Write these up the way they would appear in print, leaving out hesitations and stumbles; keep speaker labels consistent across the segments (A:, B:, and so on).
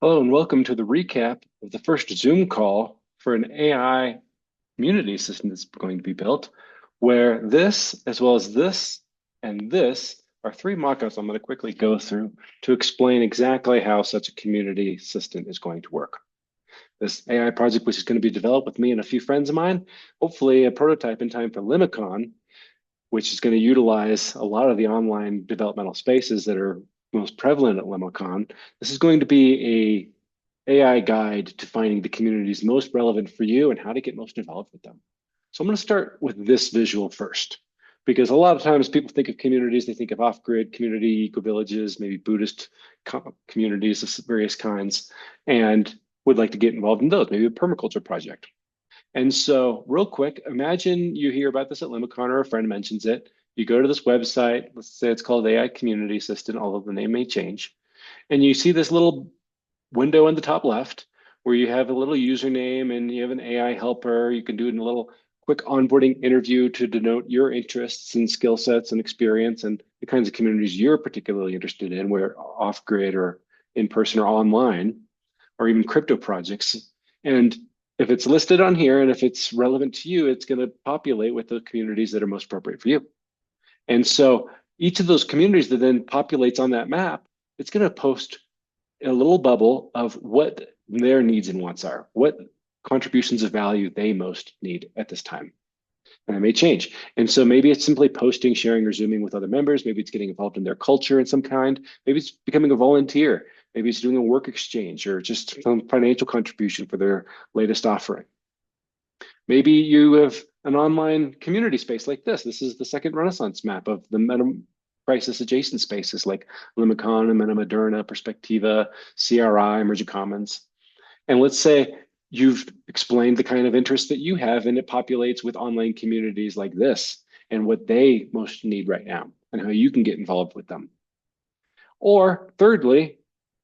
A: Hello and welcome to the recap of the first Zoom call for an AI community system that's going to be built, where this, as well as this and this, are three mockups I'm going to quickly go through to explain exactly how such a community system is going to work. This AI project, which is going to be developed with me and a few friends of mine, hopefully a prototype in time for Limicon, which is going to utilize a lot of the online developmental spaces that are most prevalent at Limicon. This is going to be a AI guide to finding the communities most relevant for you and how to get most involved with them. So I'm going to start with this visual first, because a lot of times people think of communities, they think of off-grid community, eco-villages, maybe Buddhist communities of various kinds, and would like to get involved in those, maybe a permaculture project. And so, real quick, imagine you hear about this at Limicon or a friend mentions it. You go to this website, let's say it's called AI Community Assistant, although the name may change. And you see this little window in the top left where you have a little username and you have an AI helper. You can do it in a little quick onboarding interview to denote your interests and skill sets and experience and the kinds of communities you're particularly interested in, where off grid or in person or online, or even crypto projects. And if it's listed on here and if it's relevant to you, it's going to populate with the communities that are most appropriate for you. And so each of those communities that then populates on that map, it's going to post a little bubble of what their needs and wants are, what contributions of value they most need at this time. And it may change. And so maybe it's simply posting, sharing, or Zooming with other members. Maybe it's getting involved in their culture in some kind. Maybe it's becoming a volunteer. Maybe it's doing a work exchange or just some financial contribution for their latest offering. Maybe you have an online community space like this. This is the second Renaissance map of the meta crisis adjacent spaces like Limicon, MetaModerna, Perspectiva, CRI, Emerging Commons. And let's say you've explained the kind of interest that you have, and it populates with online communities like this and what they most need right now and how you can get involved with them. Or thirdly,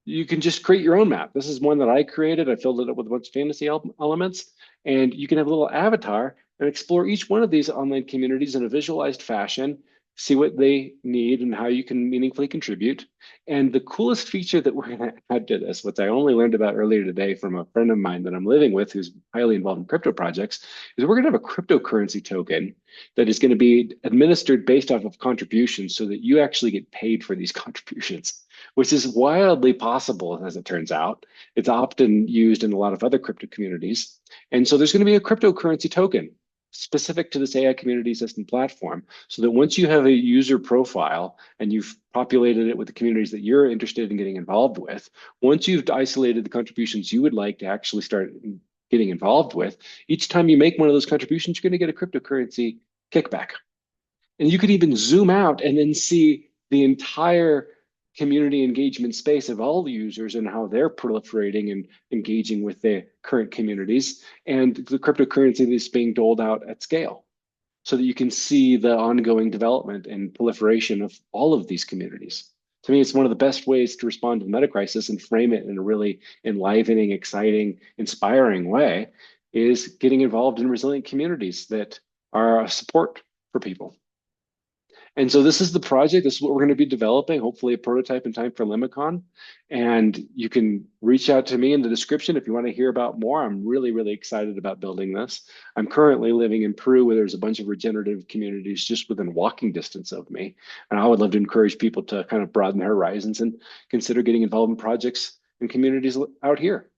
A: you can just create your own map. This is one that I created. I filled it up with a bunch of fantasy elements, and you can have a little avatar and explore each one of these online communities in a visualized fashion, see what they need and how you can meaningfully contribute. And the coolest feature that we're going to add to this, which I only learned about earlier today from a friend of mine that I'm living with who's highly involved in crypto projects, is we're going to have a cryptocurrency token that is going to be administered based off of contributions so that you actually get paid for these contributions, which is wildly possible as it turns out. It's often used in a lot of other crypto communities. And so there's going to be a cryptocurrency token specific to this AI community system platform, so that once you have a user profile and you've populated it with the communities that you're interested in getting involved with, once you've isolated the contributions you would like to actually start getting involved with, each time you make one of those contributions, you're going to get a cryptocurrency kickback. And you could even zoom out and then see the entire community engagement space of all the users and how they're proliferating and engaging with their current communities and the cryptocurrency that's being doled out at scale so that you can see the ongoing development and proliferation of all of these communities. To me, it's one of the best ways to respond to the meta crisis and frame it in a really enlivening, exciting, inspiring way is getting involved in resilient communities that are a support for people. And so this is the project. This is what we're going to be developing, hopefully a prototype in time for Limicon. And you can reach out to me in the description if you want to hear about more. I'm really, really excited about building this. I'm currently living in Peru where there's a bunch of regenerative communities just within walking distance of me. And I would love to encourage people to kind of broaden their horizons and consider getting involved in projects and communities out here.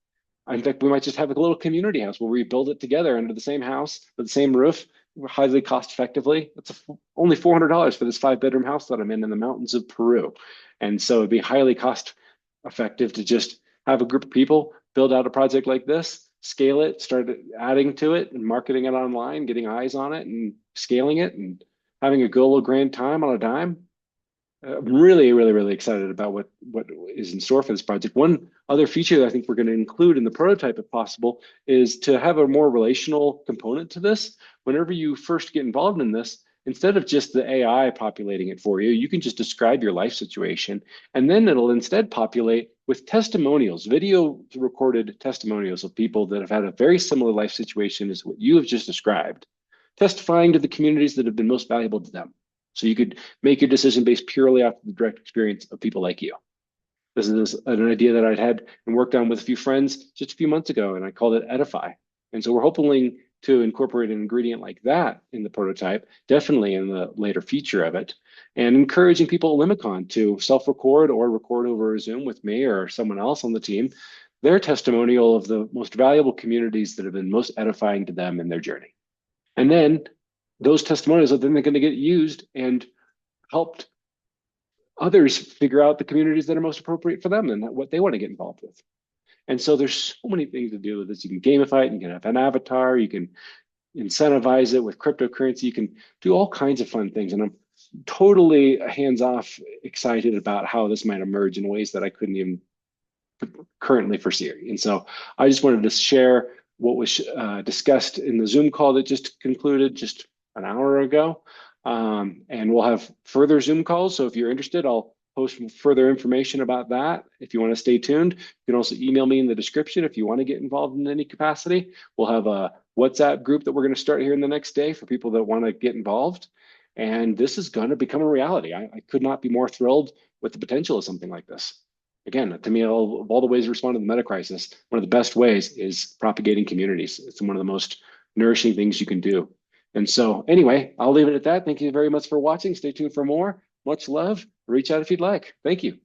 A: In fact, we might just have a little community house where we build it together under the same house with the same roof, highly cost effectively. It's only $400 for this 5-bedroom house that I'm in the mountains of Peru. And so it'd be highly cost effective to just have a group of people build out a project like this, scale it, start adding to it and marketing it online, getting eyes on it and scaling it and having a good little grand time on a dime. I'm really, really, really excited about what is in store for this project. One other feature that I think we're going to include in the prototype, if possible, is to have a more relational component to this. Whenever you first get involved in this, instead of just the AI populating it for you, you can just describe your life situation, and then it'll instead populate with testimonials, video recorded testimonials of people that have had a very similar life situation as what you have just described, testifying to the communities that have been most valuable to them. So you could make your decision based purely off the direct experience of people like you. This is an idea that I'd had and worked on with a few friends just a few months ago, and I called it Edify. And so we're hoping to incorporate an ingredient like that in the prototype, definitely in the later feature of it, and encouraging people at Limicon to self-record or record over Zoom with me or someone else on the team, their testimonial of the most valuable communities that have been most edifying to them in their journey. And then those testimonials are then they're going to get used and helped others figure out the communities that are most appropriate for them and what they want to get involved with. And so there's so many things to do with this. You can gamify it, you can have an avatar, you can incentivize it with cryptocurrency, you can do all kinds of fun things. And I'm totally hands-off excited about how this might emerge in ways that I couldn't even currently foresee. And so I just wanted to share what was discussed in the Zoom call that just concluded just an hour ago. And we'll have further Zoom calls. So if you're interested, I'll post further information about that. If you want to stay tuned, you can also email me in the description if you want to get involved in any capacity. We'll have a WhatsApp group that we're going to start here in the next day for people that want to get involved. And this is going to become a reality. I could not be more thrilled with the potential of something like this. Again, to me, of all the ways to respond to the meta crisis, one of the best ways is propagating communities. It's one of the most nourishing things you can do. And so anyway, I'll leave it at that. Thank you very much for watching. Stay tuned for more. Much love. Reach out if you'd like. Thank you.